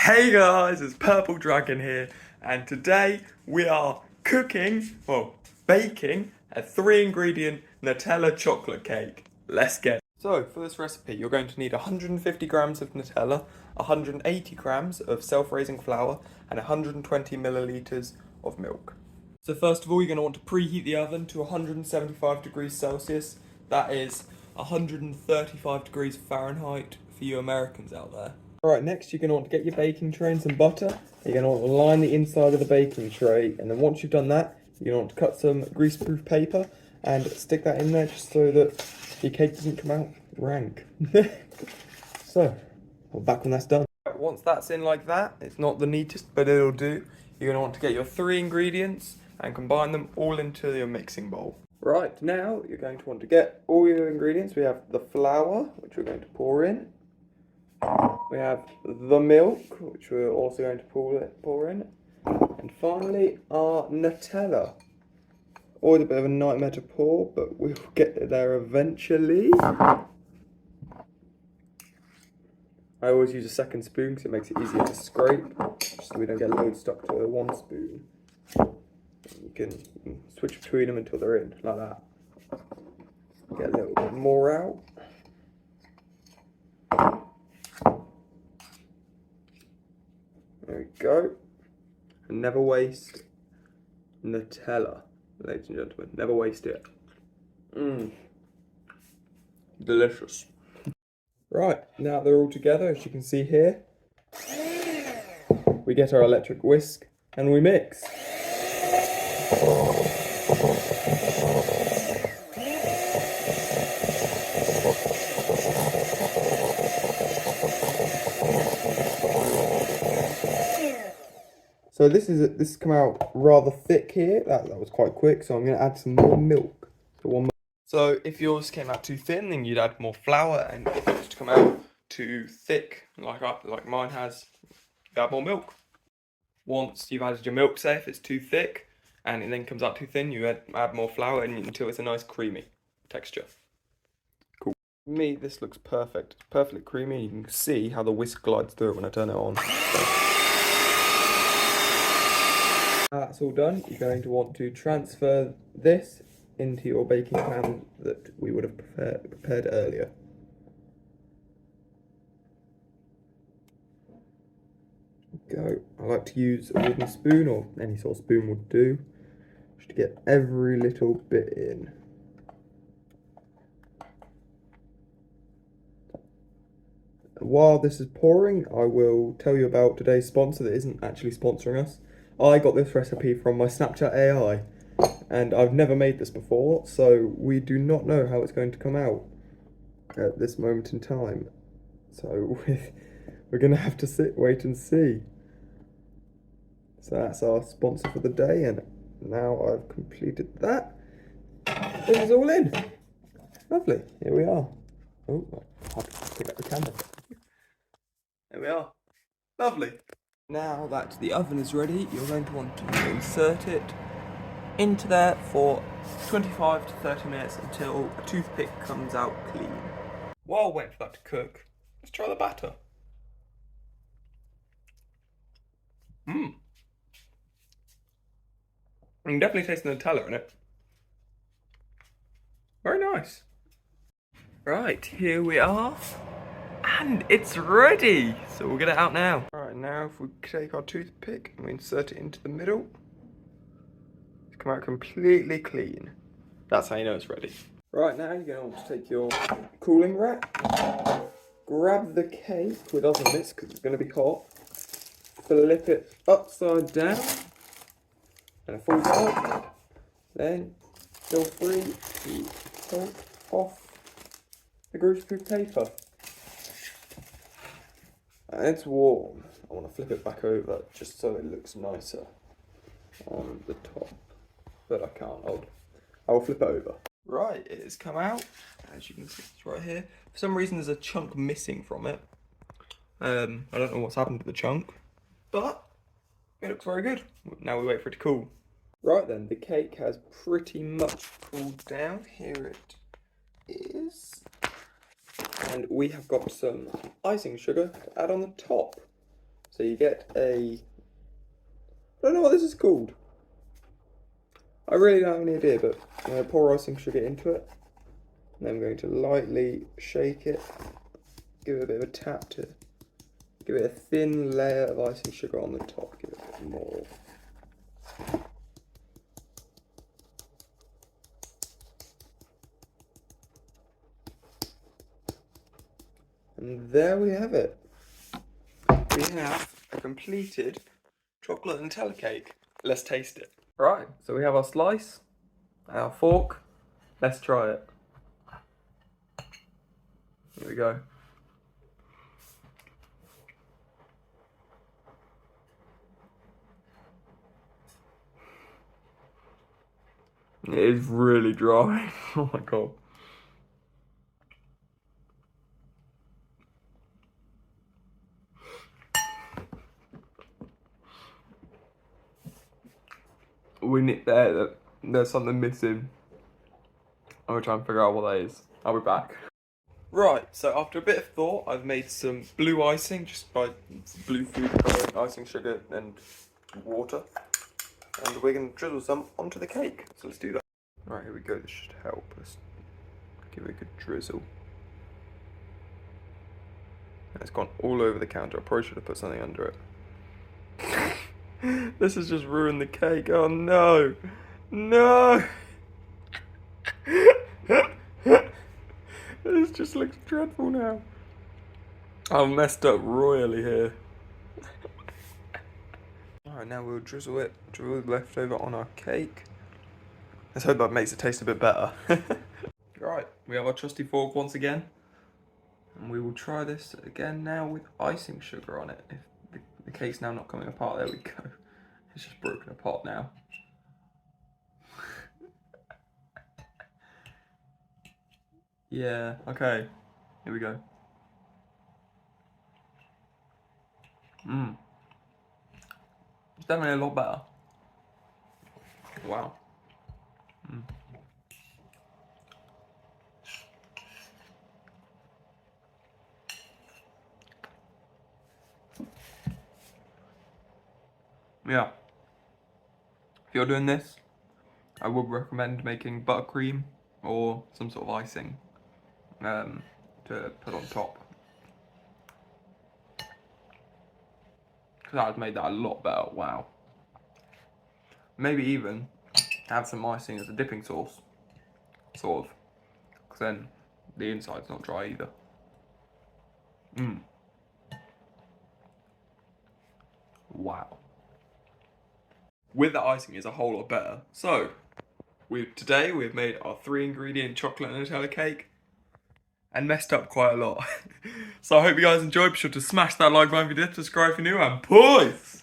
Hey guys, it's Purple Dragon here, and today we are baking a 3-ingredient Nutella chocolate cake. Let's get it. So, for this recipe, you're going to need 150 grams of Nutella, 180 grams of self-raising flour, and 120 milliliters of milk. So first of all, you're going to want to preheat the oven to 175 degrees Celsius. That is 135 degrees Fahrenheit for you Americans out there. Alright, next you're going to want to get your baking tray and some butter. You're going to want to line the inside of the baking tray, and then once you've done that, you're going to want to cut some greaseproof paper and stick that in there just so that your cake doesn't come out rank. So, I'll be back when that's done. Once that's in like that, it's not the neatest, but it'll do. You're going to want to get your 3 ingredients and combine them all into your mixing bowl. Right, now you're going to want to get all your ingredients. We have the flour, which we're going to pour in. We have the milk, which we're also going to pour in. And finally, our Nutella. Always a bit of a nightmare to pour, but we'll get there eventually. I always use a second spoon because it makes it easier to scrape, so we don't get loads stuck to one spoon. You can switch between them until they're in, like that. Get a little bit more out. There we go. And never waste Nutella, ladies and gentlemen. Never waste it. Delicious. Right, now they're all together, as you can see here. We get our electric whisk and we mix. So this has come out rather thick here. That was quite quick, so I'm going to add some more milk. So if yours came out too thin, then you'd add more flour, and if it was to come out too thick, like mine has, you add more milk. Once you've added your milk, say if it's too thick, and it then comes out too thin, you add more flour until it's a nice creamy texture. Cool. For me, this looks perfect. It's perfectly creamy. You can see how the whisk glides through it when I turn it on. That's all done. You're going to want to transfer this into your baking pan that we would have prepared earlier. Go. I like to use a wooden spoon, or any sort of spoon would do, just to get every little bit in. While this is pouring, I will tell you about today's sponsor that isn't actually sponsoring us. I got this recipe from my Snapchat AI, and I've never made this before, so we do not know how it's going to come out at this moment in time. So we're going to have to wait and see. So that's our sponsor for the day, and now I've completed that. This is all in. Lovely. Here we are. Oh, I have to pick up the camera. There we are. Lovely. Now that the oven is ready, you're going to want to insert it into there for 25 to 30 minutes until a toothpick comes out clean. While waiting for that to cook, let's try the batter. You can definitely taste the Nutella in it. Very nice. Right, here we are. And it's ready! So we'll get it out now. Alright, now if we take our toothpick and we insert it into the middle, it's come out completely clean. That's how you know it's ready. Right, now you're going to want to take your cooling rack, grab the cake with oven mitts because it's going to be hot, flip it upside down, and it falls out. Then feel free to take off the greaseproof paper. And it's warm. I want to flip it back over just so it looks nicer on the top, but I can't. I'll flip it over. Right, it has come out. As you can see, it's right here. For some reason, there's a chunk missing from it. I don't know what's happened to the chunk, but it looks very good. Now we wait for it to cool. Right then, the cake has pretty much cooled down. Here it is. And we have got some icing sugar to add on the top. So you get I don't know what this is called. I really don't have any idea, but I'm going to pour icing sugar into it. And then I'm going to lightly shake it, give it a bit of a tap to give it a thin layer of icing sugar on the top, give it a bit more. And there we have it. We have a completed chocolate Nutella cake. Let's taste it. Right, so we have our slice, our fork. Let's try it. Here we go. It is really dry. Oh my god. There's something missing. I'm gonna try and figure out what that is. I'll be back. Right, so after a bit of thought, I've made some blue icing just by blue food coloring, icing sugar and water. And we're gonna drizzle some onto the cake. So let's do that. Right, here we go. This should help us. Give it a good drizzle. It's gone all over the counter. I probably should have put something under it. This has just ruined the cake. Oh no! No! This just looks dreadful now. I've messed up royally here. Alright, now we'll drizzle the leftover on our cake. Let's hope that makes it taste a bit better. Right, we have our trusty fork once again. And we will try this again now with icing sugar on it. If the cake's now not coming apart, there we go. It's just broken apart now. Yeah, okay. Here we go. It's definitely a lot better. Wow. Yeah. If you're doing this, I would recommend making buttercream or some sort of icing to put on top. Because that has made that a lot better. Wow. Maybe even have some icing as a dipping sauce. Sort of. Because then the inside's not dry either. Wow. With the icing is a whole lot better. So, today we've made our 3-ingredient chocolate Nutella cake and messed up quite a lot. So I hope you guys enjoyed. Be sure to smash that like button if you did, subscribe if you're new, and peace!